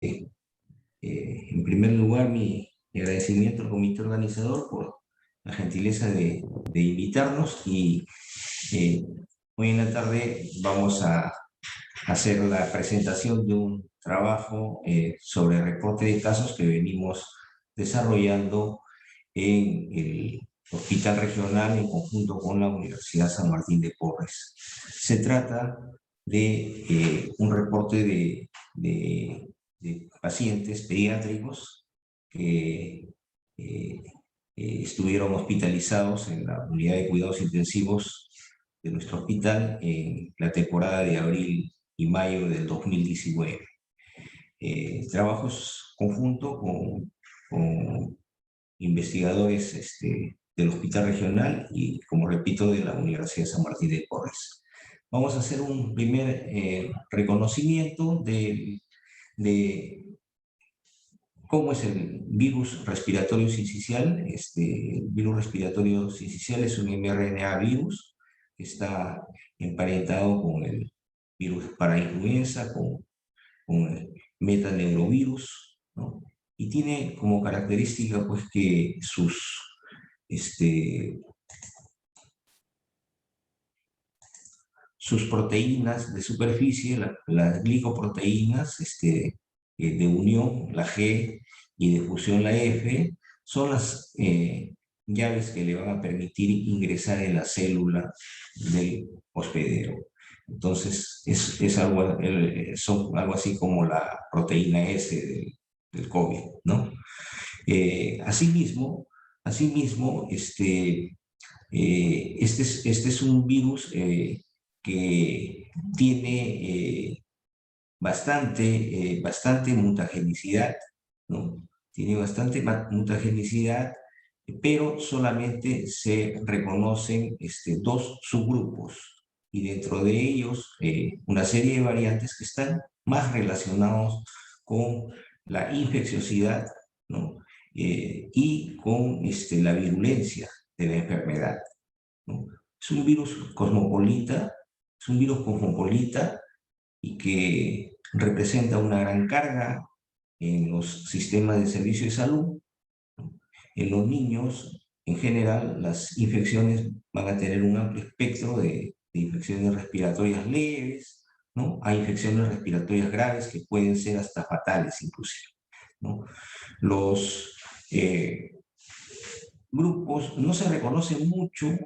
en primer lugar, mi agradecimiento al comité organizador por la gentileza de invitarnos y hoy en la tarde vamos a hacer la presentación de un trabajo sobre reporte de casos que venimos desarrollando en el Hospital Regional en conjunto con la Universidad San Martín de Porres. Se trata de un reporte de pacientes pediátricos que estuvieron hospitalizados en la unidad de cuidados intensivos de nuestro hospital en la temporada de abril y mayo del 2019. Trabajos conjuntos con investigadores del Hospital Regional y, como repito, de la Universidad San Martín de Porres. Vamos a hacer un primer reconocimiento de cómo es el virus respiratorio sincicial. El virus respiratorio sincicial es un mRNA virus que está emparentado con el virus parainfluenza, con el metaneurovirus, ¿no? Y tiene como característica pues que sus proteínas de superficie, las glicoproteínas de unión, la G, y de fusión, la F, son las llaves que le van a permitir ingresar en la célula del hospedero. Entonces, son algo así como la proteína S del COVID, ¿no? Asimismo, este es un virus que tiene bastante mutagenicidad, ¿no? Tiene bastante mutagenicidad, pero solamente se reconocen dos subgrupos, y dentro de ellos una serie de variantes que están más relacionados con la infecciosidad, ¿no? Y con la virulencia de la enfermedad, ¿no? Es un virus cosmopolita, y que representa una gran carga en los sistemas de servicio de salud. En los niños, en general, las infecciones van a tener un amplio espectro de infecciones respiratorias leves, ¿no? Hay infecciones respiratorias graves que pueden ser hasta fatales inclusive, ¿no? Los grupos, no se reconoce mucho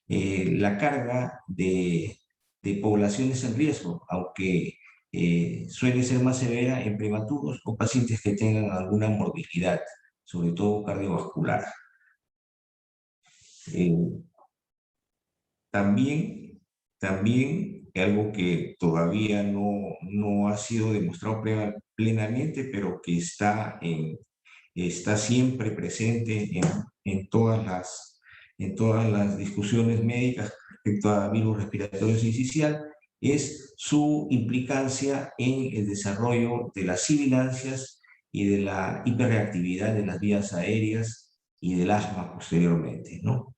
la carga de poblaciones en riesgo, aunque suele ser más severa en prematuros o pacientes que tengan alguna morbilidad, sobre todo cardiovascular. También algo que todavía no ha sido demostrado plenamente, pero que está siempre presente en todas las discusiones médicas respecto a virus respiratorio sincicial, es su implicancia en el desarrollo de las sibilancias y de la hiperreactividad de las vías aéreas y del asma posteriormente, ¿no?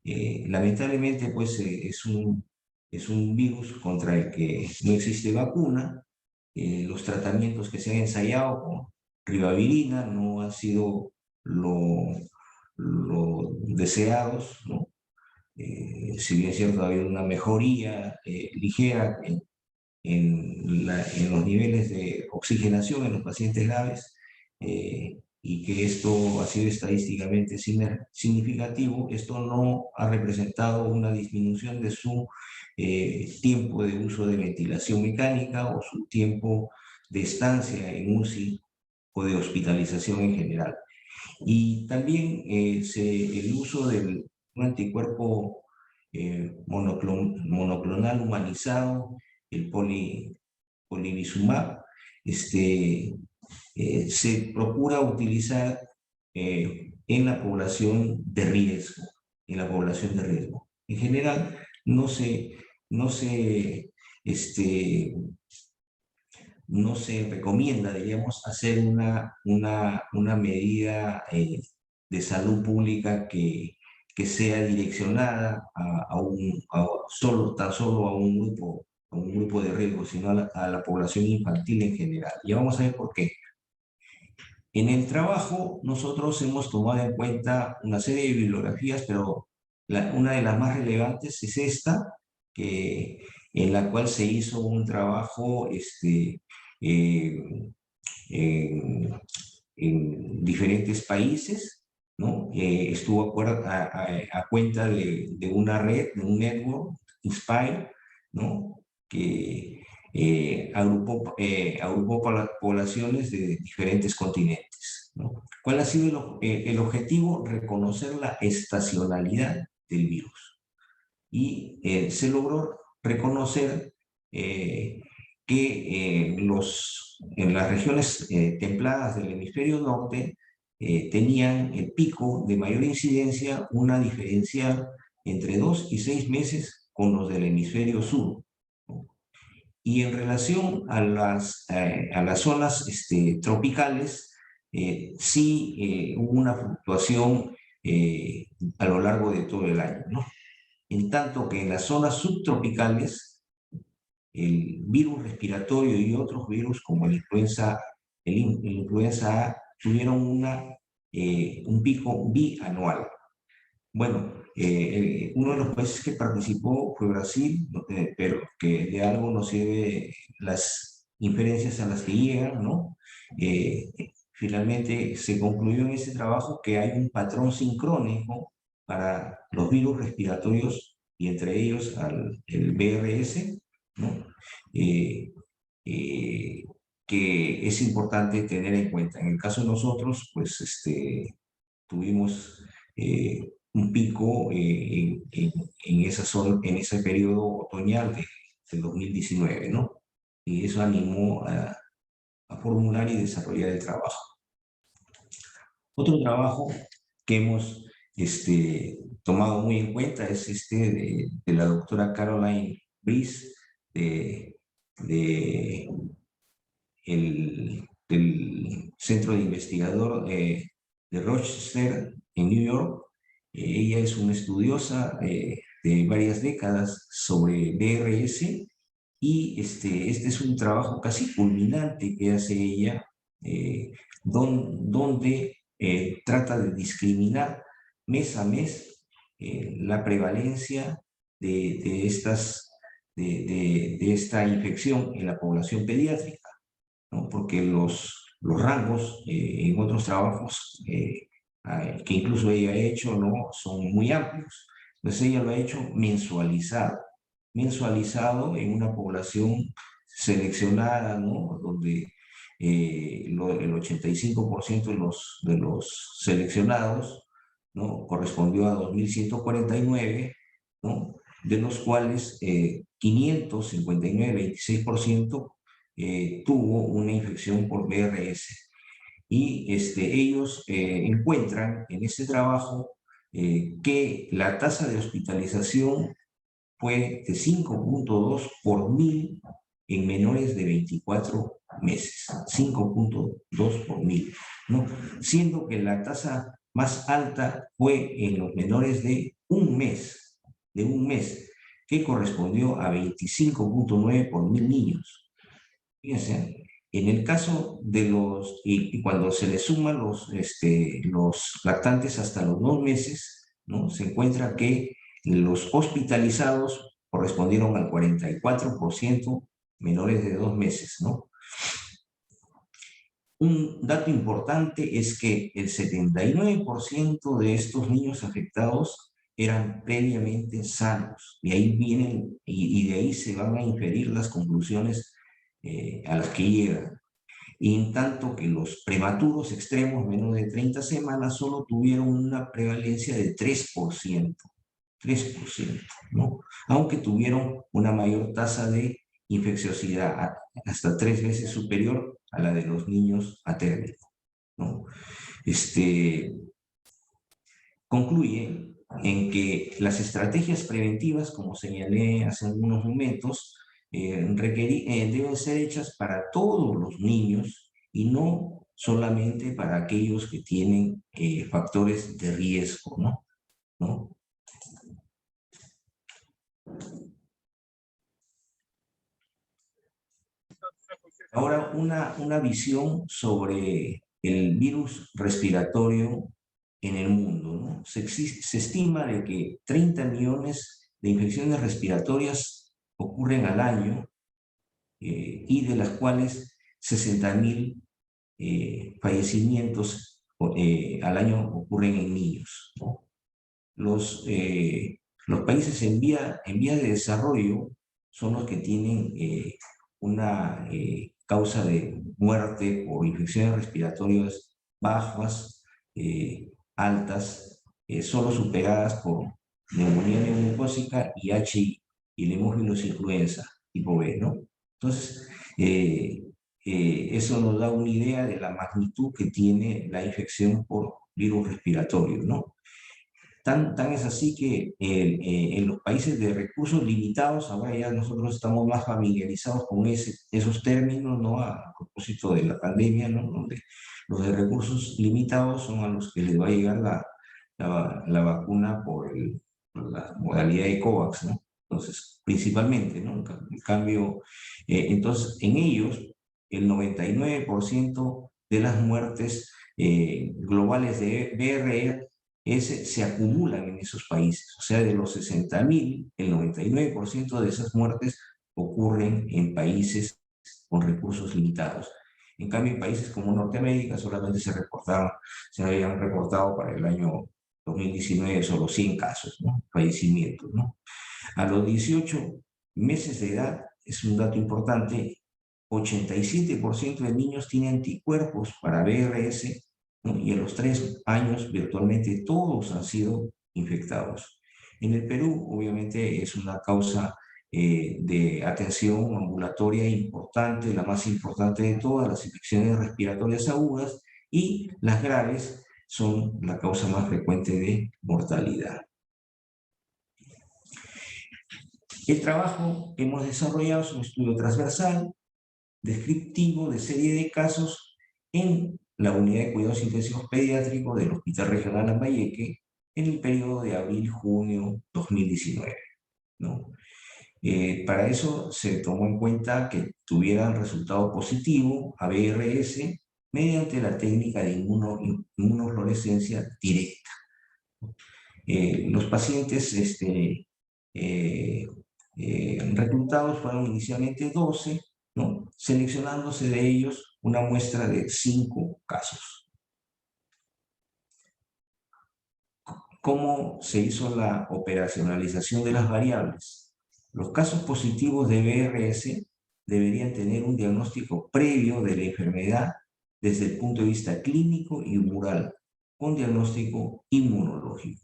Lamentablemente, pues, es un virus contra el que no existe vacuna. Los tratamientos que se han ensayado con ribavirina no han sido lo deseados, ¿no? Si bien es cierto, ha habido una mejoría ligera en los niveles de oxigenación en los pacientes graves, y que esto ha sido estadísticamente significativo, esto no ha representado una disminución de su tiempo de uso de ventilación mecánica o su tiempo de estancia en UCI o de hospitalización en general. Y también el uso de un anticuerpo monoclonal humanizado, el polivizumab, se procura utilizar en la población de riesgo. En general, no se recomienda, diríamos, hacer una medida de salud pública que sea direccionada tan solo a un grupo como un grupo de riesgo, sino a la población infantil en general. Y vamos a ver por qué. En el trabajo, nosotros hemos tomado en cuenta una serie de bibliografías, pero una de las más relevantes es esta, en la cual se hizo un trabajo eh, en, en diferentes países, ¿no? Estuvo a cuenta de una red, de un network, Inspire, ¿no? Que agrupó poblaciones de diferentes continentes, ¿no? ¿Cuál ha sido el objetivo? Reconocer la estacionalidad del virus. Y se logró reconocer eh, que en las regiones templadas del hemisferio norte tenían el pico de mayor incidencia, una diferencia entre 2 y 6 meses con los del hemisferio sur, ¿no? Y en relación a las zonas tropicales, sí hubo una fluctuación a lo largo de todo el año, ¿no? En tanto que en las zonas subtropicales, el virus respiratorio y otros virus como el influenza A tuvieron un pico bianual. Bueno, uno de los países que participó fue Brasil, pero que de algo nos sirve las inferencias a las que llegan, ¿no? Eh, Finalmente se concluyó en ese trabajo que hay un patrón sincrónico para los virus respiratorios y entre ellos el BRS, ¿no? Eh, eh, que es importante tener en cuenta. En el caso de nosotros, pues tuvimos un pico en esa zona, en ese periodo otoñal del 2019, ¿no? Y eso animó a formular y desarrollar el trabajo. Otro trabajo que hemos tomado muy en cuenta es de la doctora Caroline Brice, de del Centro de Investigador de Rochester, en New York. Ella es una estudiosa de varias décadas sobre BRS y este es un trabajo casi culminante que hace ella, donde trata de discriminar mes a mes la prevalencia de, estas, de esta infección en la población pediátrica, ¿no? Porque los rangos en otros trabajos que incluso ella ha hecho, ¿no? Son muy amplios. Entonces ella lo ha hecho mensualizado en una población seleccionada, ¿no? Donde el 85% de los seleccionados, ¿no? Correspondió a 2.149, ¿no? De los cuales 559, 26%, tuvo una infección por BRS. Y ellos encuentran en este trabajo que la tasa de hospitalización fue de 5.2 por 1000 en menores de 24 meses. 5.2 por 1000, ¿no? Siendo que la tasa más alta fue en los menores de un mes, que correspondió a 25.9 por 1000 niños. Fíjense, en el caso de y cuando se le suman los lactantes hasta los 2 meses, ¿no? Se encuentra que los hospitalizados correspondieron al 44% menores de 2 meses, ¿no? Un dato importante es que el 79% de estos niños afectados eran previamente sanos, y ahí vienen, y de ahí se van a inferir las conclusiones a las que llegan. Y en tanto que los prematuros extremos menores de 30 semanas solo tuvieron una prevalencia de 3%, 3%, ¿no? Aunque tuvieron una mayor tasa de infecciosidad, hasta 3 veces superior a la de los niños atérmicos, ¿no? Concluye en que las estrategias preventivas, como señalé hace algunos momentos, deben ser hechas para todos los niños y no solamente para aquellos que tienen factores de riesgo, ¿no? ¿No? Ahora, una visión sobre el virus respiratorio en el mundo, ¿no? Se estima de que 30 millones de infecciones respiratorias ocurren al año y de las cuales 60.000 fallecimientos al año ocurren en niños, ¿no? Los países en vía de desarrollo son los que tienen una causa de muerte por infecciones respiratorias bajas, altas, solo superadas por neumonía neumocócica y HI, y el hemófilos influenza tipo B, ¿no? Entonces, eso nos da una idea de la magnitud que tiene la infección por virus respiratorio, ¿no? Tan es así que en los países de recursos limitados, ahora ya nosotros estamos más familiarizados con esos términos, ¿no? A propósito de la pandemia, ¿no? Donde los de recursos limitados son a los que les va a llegar la vacuna por la modalidad de COVAX, ¿no? Entonces, principalmente, ¿no? En cambio, entonces, en ellos, el 99% de las muertes globales de BRE se acumulan en esos países. O sea, de los 60.000, el 99% de esas muertes ocurren en países con recursos limitados. En cambio, en países como Norteamérica solamente se habían reportado para el año 2019 solo 100 casos, ¿no? Fallecimientos, ¿no? A los 18 meses de edad, es un dato importante, 87% de niños tienen anticuerpos para VRS, ¿no? Y en los 3 años virtualmente todos han sido infectados. En el Perú, obviamente, es una causa de atención ambulatoria importante, la más importante de todas, las infecciones respiratorias agudas, y las graves son la causa más frecuente de mortalidad. El trabajo que hemos desarrollado es un estudio transversal, descriptivo de serie de casos en la unidad de cuidados intensivos pediátricos del Hospital Regional Lambayeque en el periodo de abril-junio 2019, ¿no? Para eso se tomó en cuenta que tuvieran resultado positivo a BRS mediante la técnica de inmunofluorescencia directa. Los pacientes reclutados fueron inicialmente 12, ¿no? Seleccionándose de ellos una muestra de 5 casos. ¿Cómo se hizo la operacionalización de las variables? Los casos positivos de BRS deberían tener un diagnóstico previo de la enfermedad desde el punto de vista clínico y humoral, con diagnóstico inmunológico.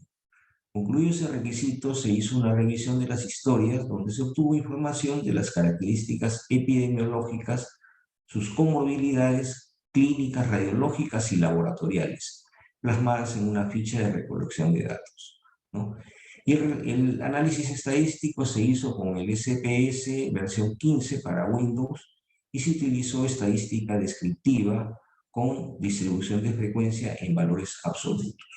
Concluido ese requisito, se hizo una revisión de las historias donde se obtuvo información de las características epidemiológicas, sus comorbilidades clínicas, radiológicas y laboratoriales, plasmadas en una ficha de recolección de datos, ¿no? Y el análisis estadístico se hizo con el SPS versión 15 para Windows y se utilizó estadística descriptiva con distribución de frecuencia en valores absolutos.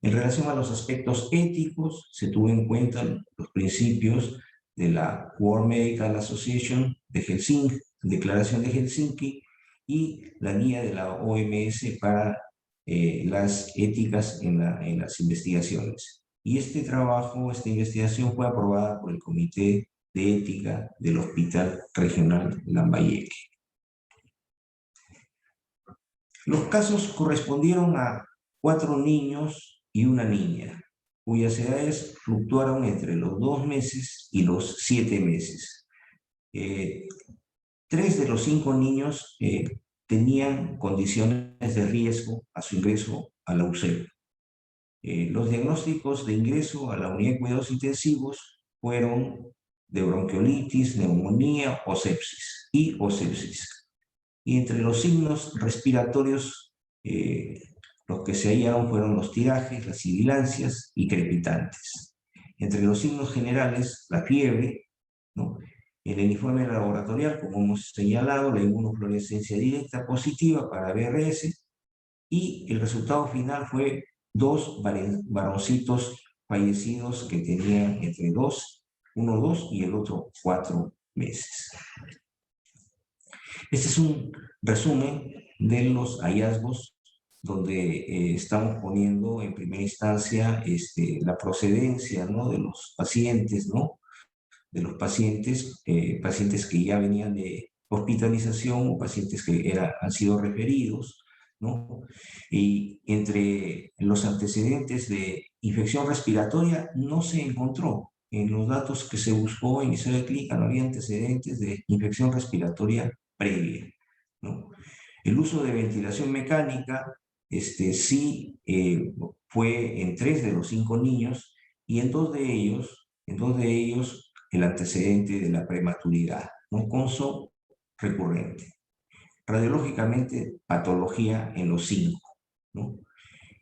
En relación a los aspectos éticos, se tuvo en cuenta los principios de la World Medical Association de Helsinki, Declaración de Helsinki, y la guía de la OMS para las éticas en las investigaciones. Y este trabajo, esta investigación fue aprobada por el Comité de Ética del Hospital Regional Lambayeque. Los casos correspondieron a 4 niños y una niña, cuyas edades fluctuaron entre los 2 meses y los 7 meses. 3 de los 5 niños tenían condiciones de riesgo a su ingreso a la UCEL. Los diagnósticos de ingreso a la unidad de cuidados intensivos fueron de bronquiolitis, neumonía o sepsis. Y entre los signos respiratorios, los que se hallaron fueron los tirajes, las sibilancias y crepitantes. Entre los signos generales, la fiebre, ¿no? El informe laboratorial, como hemos señalado, la inmunofluorescencia directa positiva para BRS, y el resultado final fue 2 varoncitos fallecidos que tenían entre 2, uno 2 y el otro 4 meses. Este es un resumen de los hallazgos donde estamos poniendo en primera instancia la procedencia, ¿no?, de los pacientes, ¿no?, de los pacientes, pacientes que ya venían de hospitalización o pacientes que han sido referidos, ¿no? Y entre los antecedentes de infección respiratoria no se encontró. En los datos que se buscó en historia clínica no había antecedentes de infección respiratoria previa, ¿no? El uso de ventilación mecánica sí fue en 3 de los 5 niños y en dos de ellos el antecedente de la prematuridad, un conso recurrente. Radiológicamente, patología en los 5, ¿no?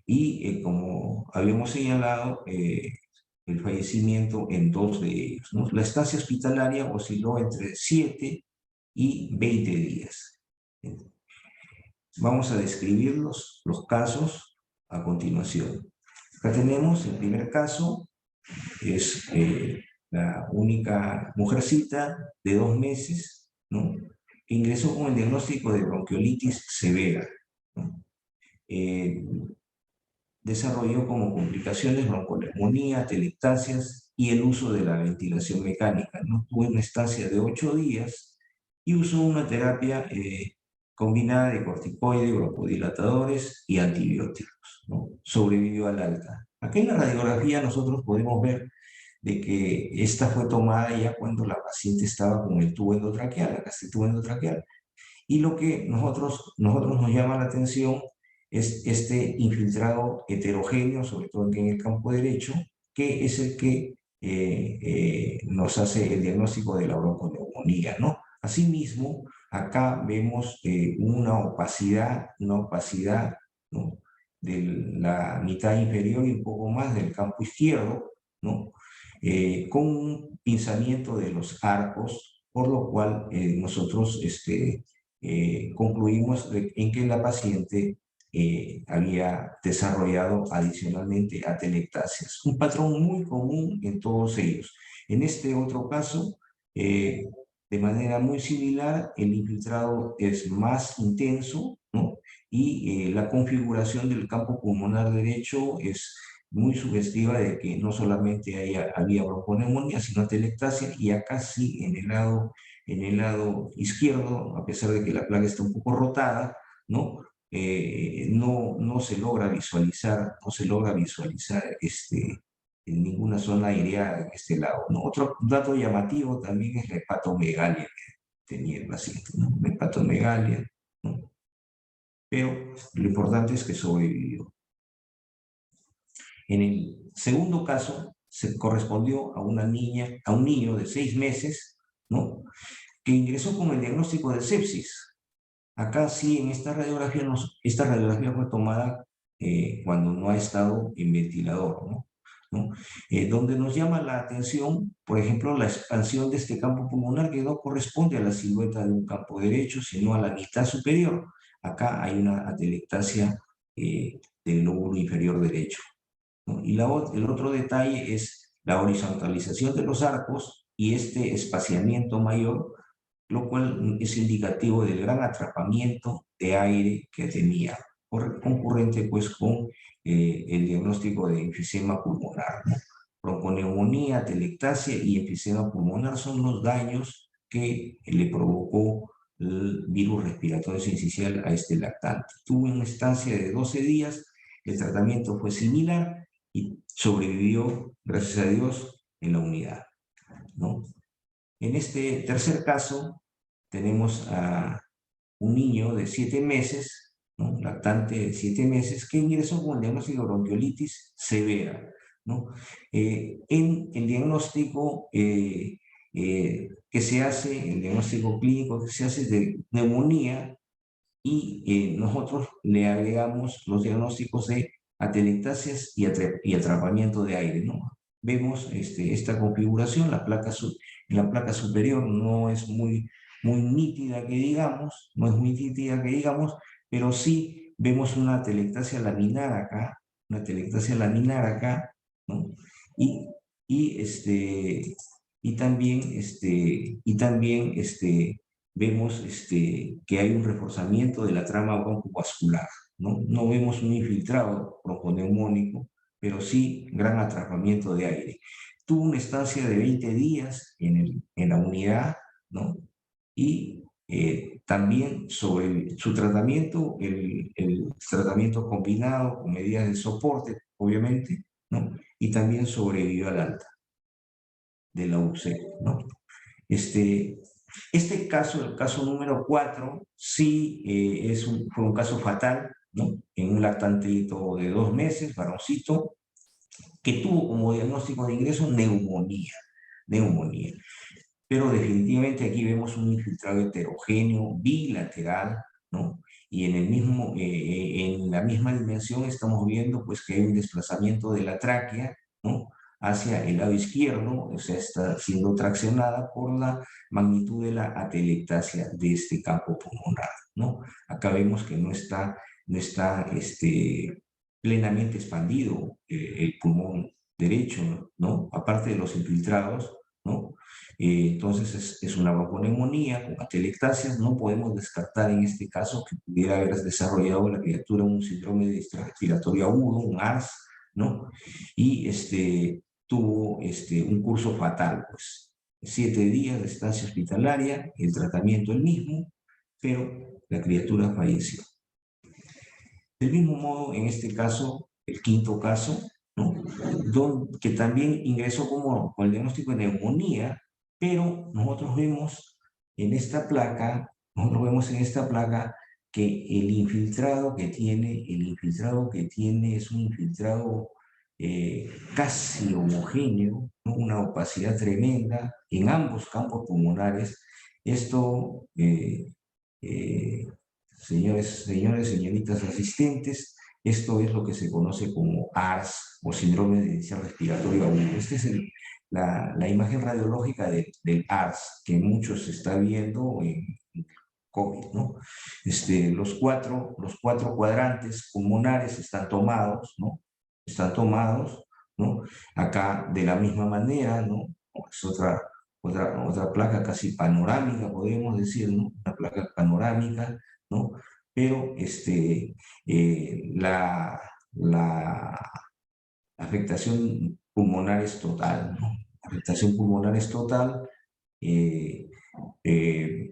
Y como habíamos señalado, el fallecimiento en 2 de ellos, ¿no? La estancia hospitalaria osciló entre 7 y 20 días. Vamos a describir los casos a continuación. Acá tenemos el primer caso, es la única mujercita de 2 meses, ¿no?, que ingresó con el diagnóstico de bronquiolitis severa, ¿no? Desarrolló como complicaciones bronconeumonía, atelectasias y el uso de la ventilación mecánica, ¿no? Tuvo una estancia de 8 días y usó una terapia combinada de corticoides, broncodilatadores y antibióticos, ¿no? Sobrevivió al alta. Aquí en la radiografía nosotros podemos ver de que esta fue tomada ya cuando la paciente estaba con el tubo endotraqueal, acá está el tubo endotraqueal. Y lo que nosotros nos llama la atención es este infiltrado heterogéneo, sobre todo en el campo derecho, que es el que nos hace el diagnóstico de la bronconeumonía, ¿no? Asimismo, acá vemos una opacidad, ¿no?, de la mitad inferior y un poco más del campo izquierdo, ¿no?, con un pinzamiento de los arcos, por lo cual nosotros concluimos en que la paciente había desarrollado adicionalmente atelectasias. Un patrón muy común en todos ellos. En este otro caso, de manera muy similar, el infiltrado es más intenso, ¿no?, y la configuración del campo pulmonar derecho es muy sugestiva de que no solamente había bronconeumonía, sino atelectasia, y acá sí, en el lado izquierdo, a pesar de que la placa está un poco rotada, ¿no? No se logra visualizar, en ninguna zona aireada en este lado, ¿no? Otro dato llamativo también es la hepatomegalia que tenía el paciente, ¿no? La hepatomegalia, ¿no? Pero lo importante es que sobrevivió. En el segundo caso, se correspondió a una niña, a un niño de 6 meses, ¿no?, que ingresó con el diagnóstico de sepsis. Acá sí, en esta radiografía fue tomada cuando no ha estado en ventilador, ¿no? Donde nos llama la atención, por ejemplo, la expansión de este campo pulmonar que no corresponde a la silueta de un campo derecho, sino a la mitad superior. Acá hay una atelectasia del lóbulo inferior derecho, ¿no? Y el otro detalle es la horizontalización de los arcos y este espaciamiento mayor, lo cual es indicativo del gran atrapamiento de aire que tenía, concurrente pues con el diagnóstico de enfisema pulmonar, ¿no? Bronconeumonía, atelectasia y enfisema pulmonar son los daños que le provocó el virus respiratorio sincicial a este lactante. Tuvo una estancia de 12 días, el tratamiento fue similar y sobrevivió, gracias a Dios, en la unidad, ¿no? En este tercer caso, tenemos a un niño de 7 meses, ¿no?, un lactante de 7 meses, que ingresó con el diagnóstico de bronquiolitis severa, ¿no? En el diagnóstico que se hace, el diagnóstico clínico que se hace es de neumonía, y nosotros le agregamos los diagnósticos de atelectasias y atrapamiento de aire, ¿no? Vemos esta configuración, en la placa superior no es muy nítida que digamos, pero sí vemos una atelectasia laminar acá, ¿no? Y y también vemos que hay un reforzamiento de la trama broncovascular, ¿no? No vemos un infiltrado bronconeumónico, pero sí gran atrapamiento de aire. Tuvo una estancia de 20 días en la unidad, ¿no? Y también sobre su tratamiento, el tratamiento combinado con medidas de soporte, obviamente, ¿no? Y también sobrevivió al alta de la UCE, ¿no? Este, este caso, el caso número 4, sí fue un caso fatal, ¿no? En un lactantito de 2 meses, varoncito, que tuvo como diagnóstico de ingreso neumonía. Pero definitivamente aquí vemos un infiltrado heterogéneo, bilateral, ¿no? Y en la misma dimensión estamos viendo pues que hay un desplazamiento de la tráquea, ¿no? Hacia el lado izquierdo, o sea, está siendo traccionada por la magnitud de la atelectasia de este campo pulmonar, ¿no? Acá vemos que no está plenamente expandido el pulmón derecho, ¿no? Aparte de los infiltrados, ¿no? Entonces es una bronconeumonía con atelectasias. No podemos descartar en este caso que pudiera haber desarrollado la criatura un síndrome de distrés respiratorio agudo, un ARS, ¿no? Y tuvo un curso fatal, pues 7 días de estancia hospitalaria, el tratamiento el mismo, pero la criatura falleció. Del mismo modo, en este caso, el quinto caso, ¿no? Que también ingresó con el diagnóstico de neumonía, pero nosotros vemos en esta placa que el infiltrado que tiene es un infiltrado casi homogéneo, ¿no? Una opacidad tremenda en ambos campos pulmonares. Esto, eh, señoritas asistentes, esto es lo que se conoce como ARS o síndrome de inicial respiratorio agudo. Esta es la imagen radiológica del ARS que muchos se está viendo en COVID, ¿no? Los cuatro cuadrantes pulmonares están tomados, ¿no? Están tomados, ¿no? Acá de la misma manera, ¿no? Es otra placa casi panorámica, podríamos decir, ¿no? Una placa panorámica, ¿no? Pero la afectación pulmonar es total, ¿no? La afectación pulmonar es total. eh,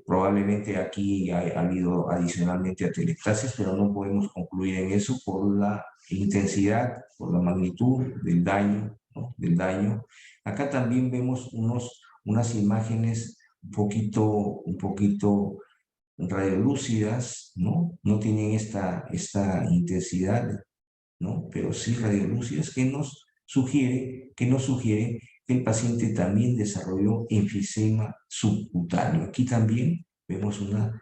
Probablemente aquí ha habido adicionalmente atelectasias, pero no podemos concluir en eso por la intensidad, por la magnitud del daño, ¿no? Del daño. Acá también vemos unas imágenes un poquito radiolúcidas, ¿no? No tienen esta intensidad, ¿no? Pero sí radiolúcidas que nos sugiere que el paciente también desarrolló enfisema subcutáneo. Aquí también vemos una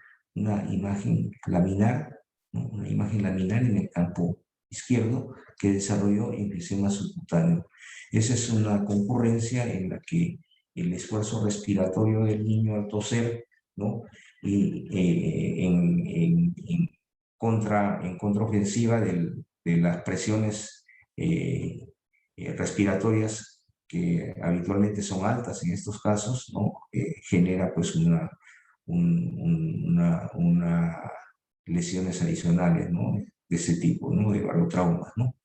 imagen laminar, ¿no? Una imagen laminar en el campo izquierdo que desarrolló enfisema subcutáneo. Esa es una concurrencia en la que el esfuerzo respiratorio del niño al toser, ¿no? Y en contraofensiva de las presiones eh, respiratorias que habitualmente son altas en estos casos, ¿no? Genera pues una lesiones adicionales, ¿no? De ese tipo, ¿no? De barotraumas, ¿no?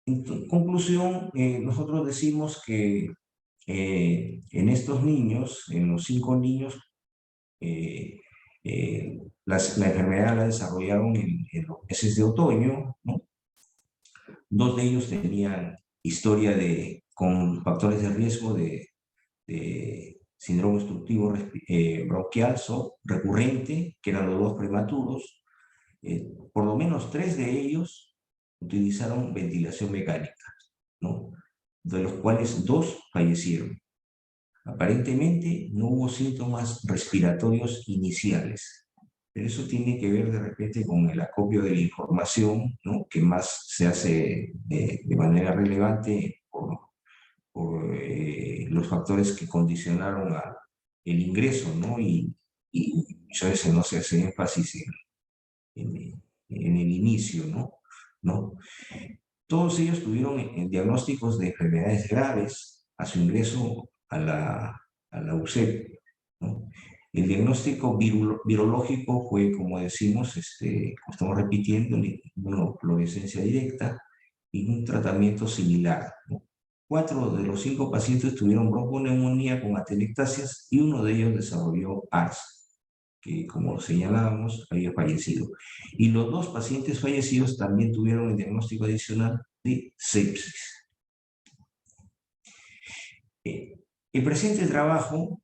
En conclusión, nosotros decimos que en estos niños, en los 5 niños, eh, la enfermedad la desarrollaron en los meses de otoño, ¿no? 2 de ellos tenían historia con factores de riesgo de síndrome obstructivo bronquial recurrente, que eran los 2 prematuros. Por lo menos 3 de ellos utilizaron ventilación mecánica, ¿no? De los cuales 2 fallecieron. Aparentemente no hubo síntomas respiratorios iniciales, pero eso tiene que ver de repente con el acopio de la información, ¿no? Que más se hace de manera relevante por los factores que condicionaron el ingreso, ¿no? Y muchas veces no se hace énfasis en el inicio, ¿no? Todos ellos tuvieron diagnósticos de enfermedades graves a su ingreso a la UCEP, ¿no? El diagnóstico virológico fue, como decimos, como estamos repitiendo, inmunofluorescencia directa y un tratamiento similar, ¿no? 4 de los 5 pacientes tuvieron bronconeumonía con atelectasias y uno de ellos desarrolló ARS, que como señalábamos había fallecido. Y los 2 pacientes fallecidos también tuvieron el diagnóstico adicional de sepsis. El presente trabajo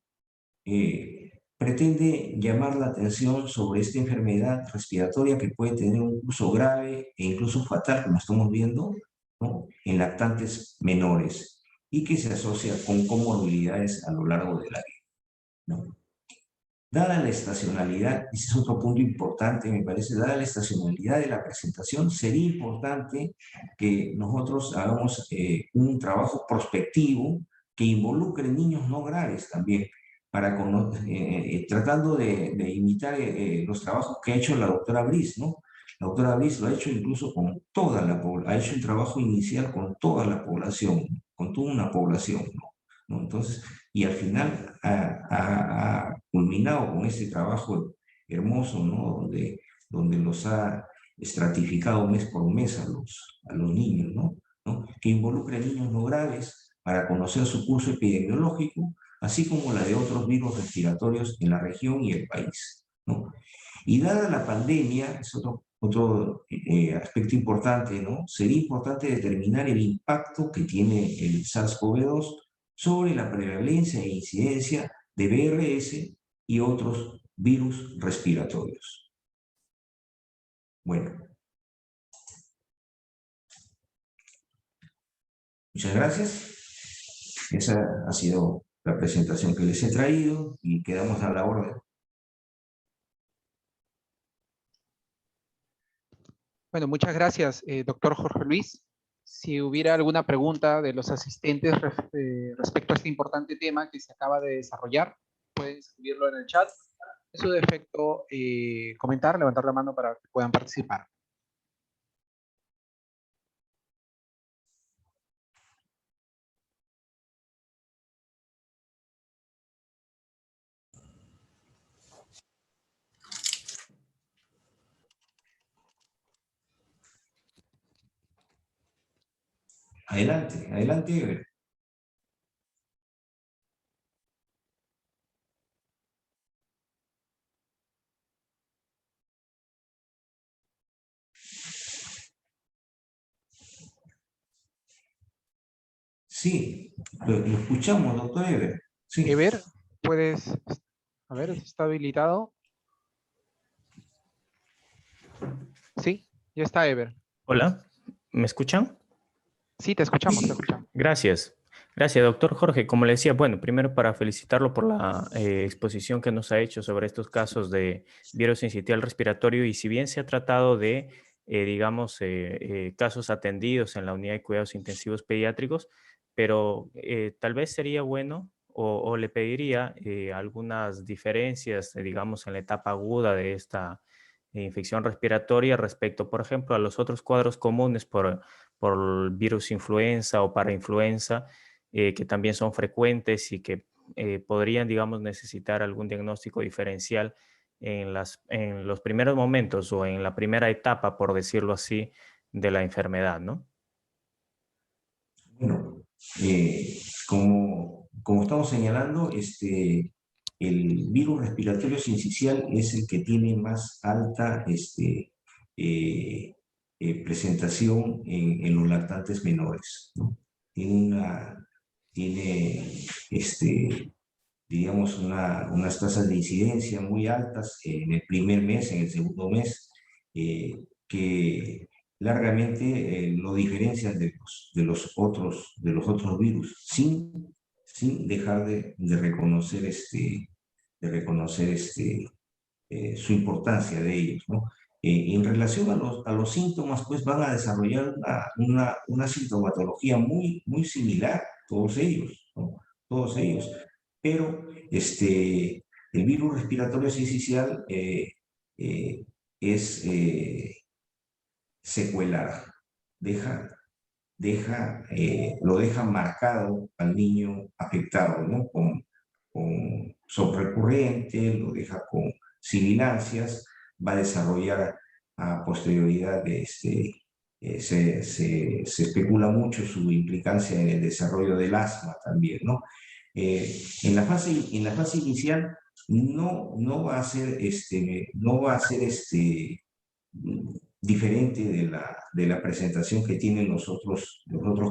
pretende llamar la atención sobre esta enfermedad respiratoria que puede tener un curso grave e incluso fatal, como estamos viendo, ¿no?, en lactantes menores y que se asocia con comorbilidades a lo largo de la vida, ¿no? Dada la estacionalidad, ese es otro punto importante, me parece, dada la estacionalidad de la presentación, sería importante que nosotros hagamos un trabajo prospectivo que involucre niños no graves también, para tratando de imitar los trabajos que ha hecho la doctora Briz, ¿no? La doctora Briz lo ha hecho incluso con toda la población, ha hecho un trabajo inicial con toda la población, con toda una población, ¿no? Entonces, y al final ha culminado con este trabajo hermoso, ¿no? Donde los ha estratificado mes por mes a los niños, ¿no? Que involucre a niños no graves para conocer su curso epidemiológico, así como la de otros virus respiratorios en la región y el país, ¿no? Y dada la pandemia, es otro aspecto importante, ¿no? Sería importante determinar el impacto que tiene el SARS-CoV-2 sobre la prevalencia e incidencia de BRS y otros virus respiratorios. Bueno, muchas gracias. Esa ha sido la presentación que les he traído y quedamos a la orden. Bueno, muchas gracias, doctor Jorge Luis. Si hubiera alguna pregunta de los asistentes respecto a este importante tema que se acaba de desarrollar, pueden escribirlo en el chat. En su defecto, comentar, levantar la mano para que puedan participar. Adelante, adelante. Sí, lo escuchamos, doctor Eber. Sí. Eber, puedes, a ver, ¿está habilitado? Sí, ya está Eber. Hola, ¿me escuchan? Sí, te escuchamos, Sí. te escuchamos. Gracias. Gracias, doctor Jorge. Como le decía, bueno, primero para felicitarlo por la exposición que nos ha hecho sobre estos casos de virus sincitial respiratorio y si bien se ha tratado de, digamos, casos atendidos en la unidad de cuidados intensivos pediátricos, pero tal vez sería bueno o le pediría algunas diferencias, digamos, en la etapa aguda de esta infección respiratoria respecto, por ejemplo, a los otros cuadros comunes por virus influenza o parainfluenza, que también son frecuentes y que podrían, digamos, necesitar algún diagnóstico diferencial en los primeros momentos o en la primera etapa, por decirlo así, de la enfermedad, ¿no? Bueno, como estamos señalando, el virus respiratorio sincicial es el que tiene más alta eh, presentación en los lactantes menores, ¿no? Tiene digamos, unas tasas de incidencia muy altas en el primer mes, en el segundo mes, que largamente lo diferencian de los otros virus, sin dejar de reconocer, su importancia de ellos, ¿no? En relación a los síntomas, pues van a desarrollar una sintomatología muy similar, todos ellos, ¿no? Todos ellos. Pero el virus respiratorio sincicial es secuelar, deja lo deja marcado al niño afectado, ¿no? Con soplo recurrente, lo deja con sibilancias, va a desarrollar a posterioridad se especula mucho su implicancia en el desarrollo del asma también, ¿no? En la fase inicial no va a ser, diferente de la presentación que tienen los otros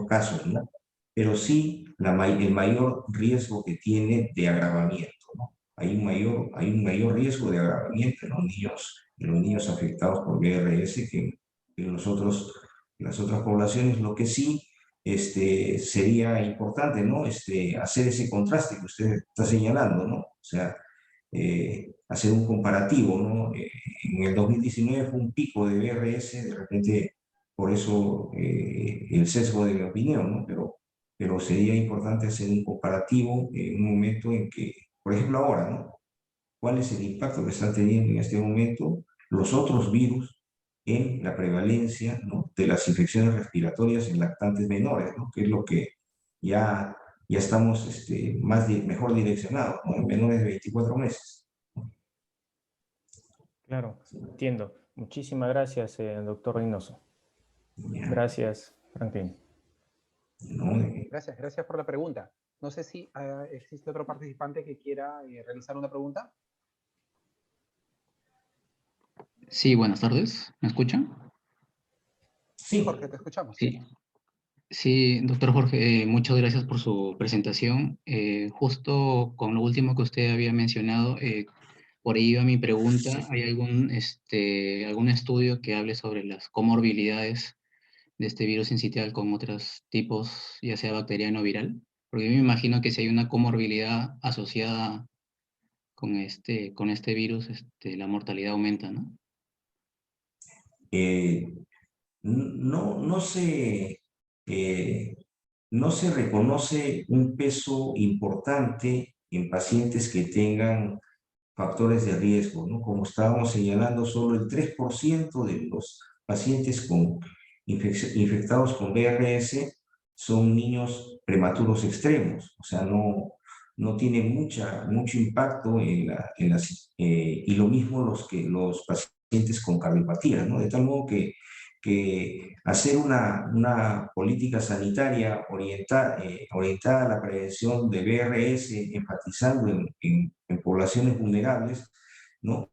casos, ¿no? Pero sí el mayor riesgo que tiene de agravamiento, ¿no? Hay un mayor riesgo de agravamiento en los niños afectados por VRS que en las otras poblaciones. Lo que sí sería importante, ¿no? Hacer ese contraste que usted está señalando, ¿no? O sea, hacer un comparativo, ¿no? En el 2019 fue un pico de BRS, de repente, por eso el sesgo de mi opinión, ¿no? Pero sería importante hacer un comparativo en un momento en que, por ejemplo, ahora, ¿no? ¿Cuál es el impacto que están teniendo en este momento los otros virus en la prevalencia, ¿no? De las infecciones respiratorias en lactantes menores, ¿no? Que es lo que ya estamos mejor direccionados, ¿no? En menores de 24 meses. Claro, entiendo. Muchísimas gracias, doctor Reynoso. Ya, Gracias, Franklin. ¿no? Gracias por la pregunta. No sé si existe otro participante que quiera realizar una pregunta. Sí, buenas tardes. ¿Me escuchan? Sí, Jorge, te escuchamos. Sí. Sí, doctor Jorge, muchas gracias por su presentación. Justo con lo último que usted había mencionado, por ahí iba mi pregunta. ¿Hay algún estudio que hable sobre las comorbilidades de este virus sincitial con otros tipos, ya sea bacteriano o viral? Porque yo me imagino que si hay una comorbilidad asociada con este virus, la mortalidad aumenta, ¿no? No, no se reconoce un peso importante en pacientes que tengan factores de riesgo, ¿no? Como estábamos señalando, solo el 3% de los pacientes infectados con VRS son niños prematuros extremos, o sea, no tiene mucho impacto y lo mismo los pacientes con cardiopatía, ¿no? De tal modo que hacer una política sanitaria orientada a la prevención de VRS, enfatizando en poblaciones vulnerables, ¿no?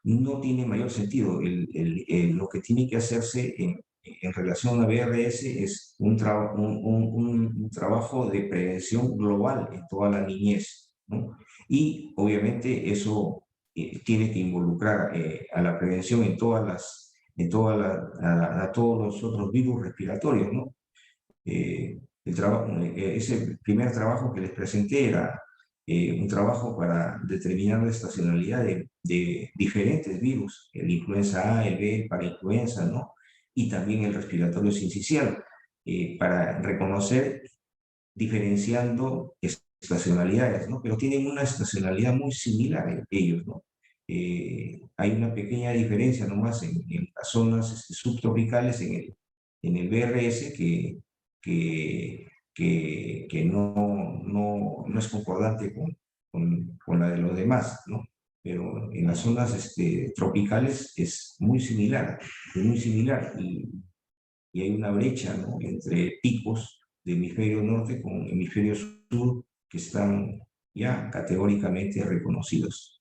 No tiene mayor sentido. Lo que tiene que hacerse en relación a VRS es un trabajo de prevención global en toda la niñez, ¿no? Y obviamente eso tiene que involucrar a la prevención en a todos los otros virus respiratorios, ¿no? Ese primer trabajo que les presenté era un trabajo para determinar la estacionalidad de diferentes virus, el influenza A, el B, el parainfluenza, ¿no? Y también el respiratorio sincicial, para reconocer diferenciando estacionalidades, ¿no? Pero tienen una estacionalidad muy similar entre ellos, ¿no? Hay una pequeña diferencia nomás en las zonas subtropicales en el BRS que no es concordante con la de los demás, ¿no? Pero en las zonas tropicales es muy similar y hay una brecha, ¿no? Entre picos de hemisferio norte con hemisferio sur que están ya categóricamente reconocidos.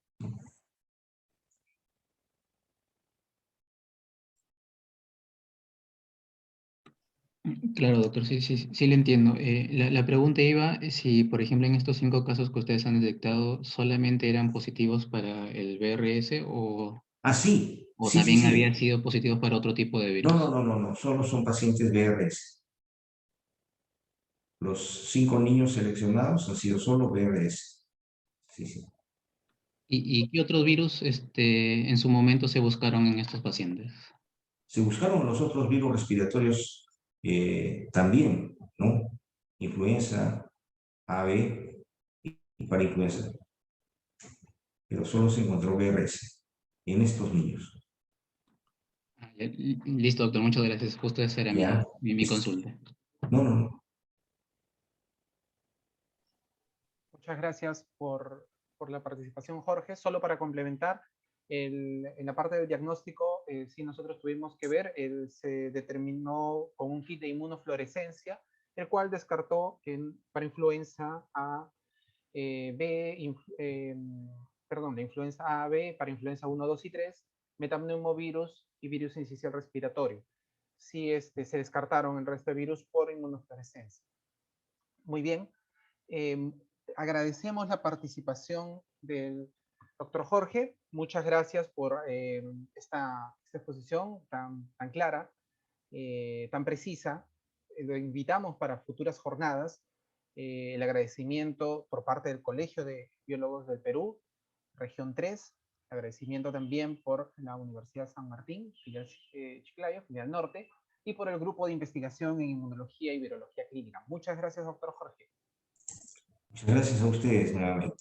Claro, doctor, sí le entiendo. La pregunta iba si, por ejemplo, en estos 5 casos que ustedes han detectado, solamente eran positivos para el VRS Ah, sí, o sí, sí, también habían sí. sido positivos para otro tipo de virus. No, solo son pacientes BRS. Los 5 niños seleccionados han sido solo BRS. Sí, sí. ¿Y qué otros virus en su momento se buscaron en estos pacientes? Se buscaron los otros virus respiratorios también, ¿no? Influenza, AB y parainfluenza. Pero solo se encontró BRS en estos niños. Listo, doctor, muchas gracias. Justo esa era Ya, mi consulta. No, no, no. Muchas gracias por la participación, Jorge. Solo para complementar, en la parte del diagnóstico, sí nosotros tuvimos que ver, se determinó con un kit de inmunofluorescencia, el cual descartó que para influenza A, B, perdón, de influenza A, B, para influenza 1, 2 y 3, metapneumovirus y virus incisional respiratorio. Sí, se descartaron el resto de virus por inmunofluorescencia. Muy bien. Eh, Agradecemos la participación del doctor Jorge. Muchas gracias por esta exposición tan clara, tan precisa. Lo invitamos para futuras jornadas. El agradecimiento por parte del Colegio de Biólogos del Perú, región 3. Agradecimiento también por la Universidad San Martín, filial Chiclayo, filial norte, y por el Grupo de Investigación en Inmunología y Virología Clínica. Muchas gracias, doctor Jorge. Muchas gracias a ustedes nuevamente.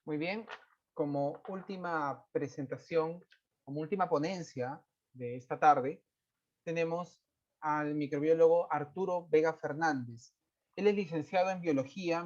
Muy bien, como última presentación, como última ponencia de esta tarde, tenemos al microbiólogo Arturo Vega Fernández. Él es licenciado en biología,